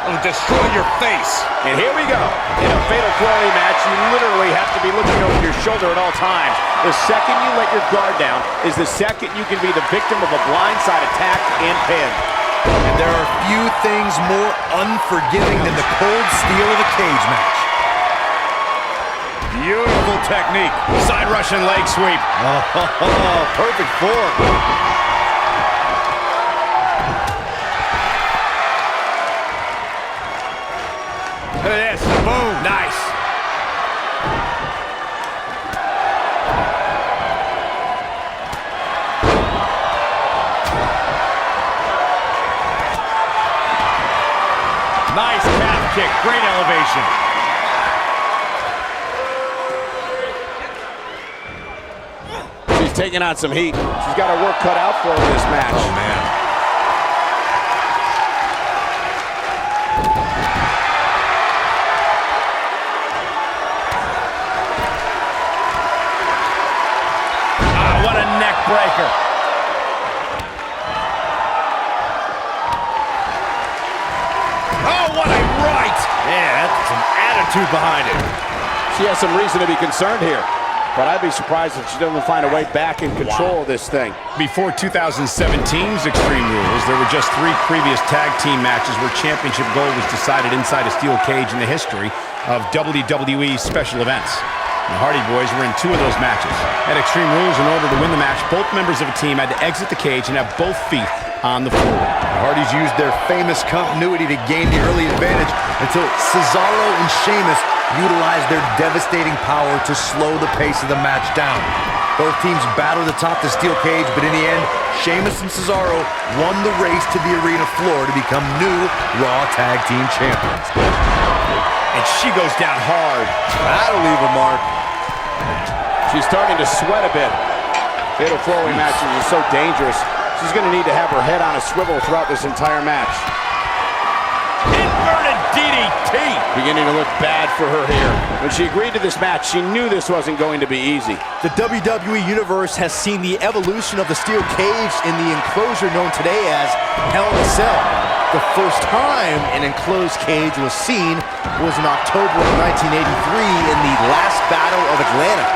It'll destroy your face. And here we go. In a fatal four-way match, you literally have to be looking over your shoulder at all times. The second you let your guard down is the second you can be the victim of a blindside attack and pin. And there are few things more unforgiving than the cold steel of a cage match. Beautiful technique. Side Russian leg sweep. Oh, perfect form. Look at this. Boom. Nice. Nice calf kick. Great elevation. She's taking on some heat. She's got her work cut out for her in this match. Oh, man. What a neck breaker. Oh, what a right. Yeah, that's some attitude behind it. She has some reason to be concerned here, but I'd be surprised if she doesn't find a way back in control of this thing. Before 2017's Extreme Rules, there were just 3 previous tag team matches where championship gold was decided inside a steel cage in the history of WWE special events. The Hardy Boys were in 2 of those matches. At Extreme Rules, in order to win the match, both members of a team had to exit the cage and have both feet on the floor. The Hardys used their famous continuity to gain the early advantage until Cesaro and Sheamus utilized their devastating power to slow the pace of the match down. Both teams battled atop the steel cage, but in the end, Sheamus and Cesaro won the race to the arena floor to become new Raw Tag Team Champions. And she goes down hard. That'll leave a mark. She's starting to sweat a bit. Fatal four-way matches are so dangerous. She's going to need to have her head on a swivel throughout this entire match. Inverted DDT. Beginning to look bad for her here. When she agreed to this match, she knew this wasn't going to be easy. The WWE Universe has seen the evolution of the steel cage in the enclosure known today as Hell in a Cell. The first time an enclosed cage was seen was in October of 1983 in the last Battle of Atlanta.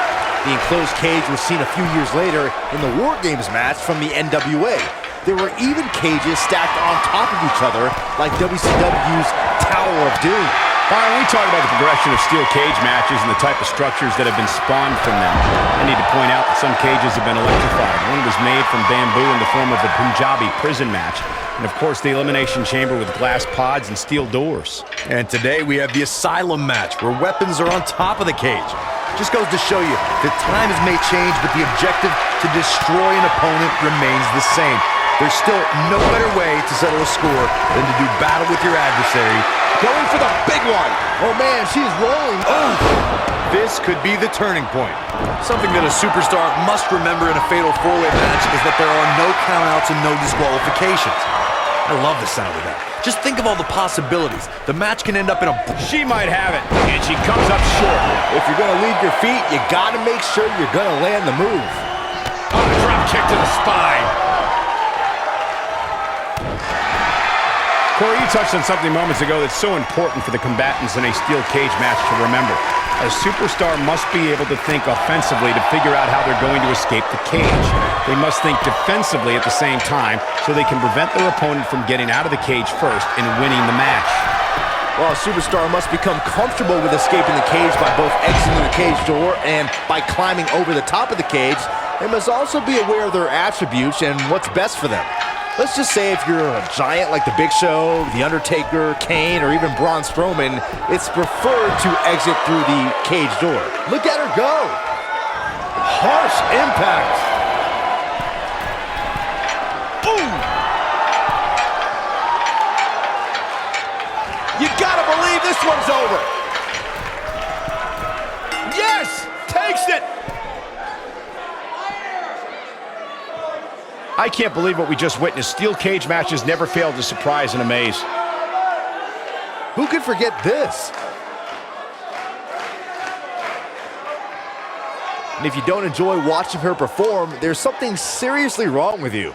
The enclosed cage was seen a few years later in the War Games match from the NWA. There were even cages stacked on top of each other like WCW's Tower of Doom. Byron, we talk about the progression of steel cage matches and the type of structures that have been spawned from them. I need to point out that some cages have been electrified. One was made from bamboo in the form of the Punjabi prison match. And of course, the Elimination Chamber with glass pods and steel doors. And today we have the Asylum match, where weapons are on top of the cage. Just goes to show you that times may change, but the objective to destroy an opponent remains the same. There's still no better way to settle a score than to do battle with your adversary. Going for the big one. Oh man, she's rolling. Oh, this could be the turning point. Something that a superstar must remember in a fatal four-way match is that there are no countouts and no disqualifications. I love the sound of that. Just think of all the possibilities. The match can end up in a... She might have it, and she comes up short. If you're going to leave your feet, you got to make sure you're going to land the move. Oh, drop kick to the spine. Corey, you touched on something moments ago that's so important for the combatants in a steel cage match to remember. A superstar must be able to think offensively to figure out how they're going to escape the cage. They must think defensively at the same time so they can prevent their opponent from getting out of the cage first and winning the match. Well, a superstar must become comfortable with escaping the cage by both exiting the cage door and by climbing over the top of the cage. They must also be aware of their attributes and what's best for them. Let's just say if you're a giant like The Big Show, The Undertaker, Kane, or even Braun Strowman, it's preferred to exit through the cage door. Look at her go! Harsh impact! Ooh! You gotta believe this one's over! Yes! Takes it! I can't believe what we just witnessed. Steel cage matches never fail to surprise and amaze. Who could forget this? And if you don't enjoy watching her perform, there's something seriously wrong with you.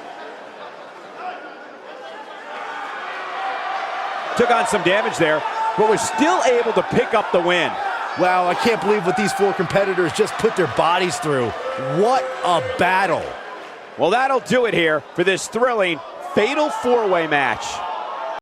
Took on some damage there, but was still able to pick up the win. Wow, I can't believe what these four competitors just put their bodies through. What a battle. Well, that'll do it here for this thrilling Fatal 4-Way match.